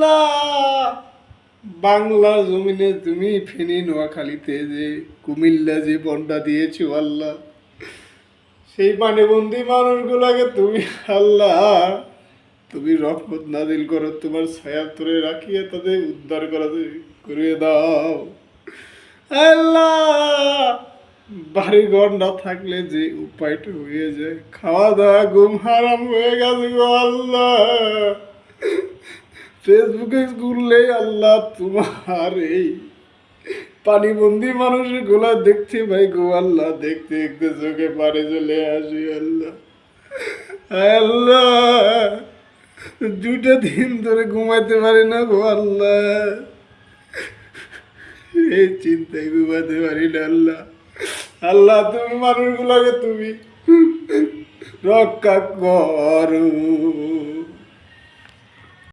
আল্লাহ, বাংলা জমিনে তুমি ফেনী নোয়াখালীতে যে কুমিল্লা যে বনটা দিয়েছো আল্লাহ, সেই পানিবন্দী মানুষগুলাকে তুমি আল্লাহ তুমি রহমত নাজিল করো, তোমার ছায়ার তরে রাখিয়ে তাদের উদ্ধার করে দাও আল্লাহ। বাড়ি ঘর না থাকলে যে উপায়টা হয়ে যায়, খাওয়া দাওয়া ঘুম হারাম হয়ে গেছে গো আল্লাহ। ফেসবুকে ঘুরলে আল্লাহ তোমার এই পানিবন্দি মানুষের গোলা দেখতে ভাই গো আল্লাহ, দেখতে দেখতে চোখে পারে চলে আসি আল্লাহ। আল্লাহ, 2টা দিন ধরে ঘুমাইতে পারি না গো আল্লাহ, এই চিন্তায় ঘুমাতে পারি না আল্লাহ। আল্লাহ তুমি মানুষগুলোকে তুমি রক্ষা করো।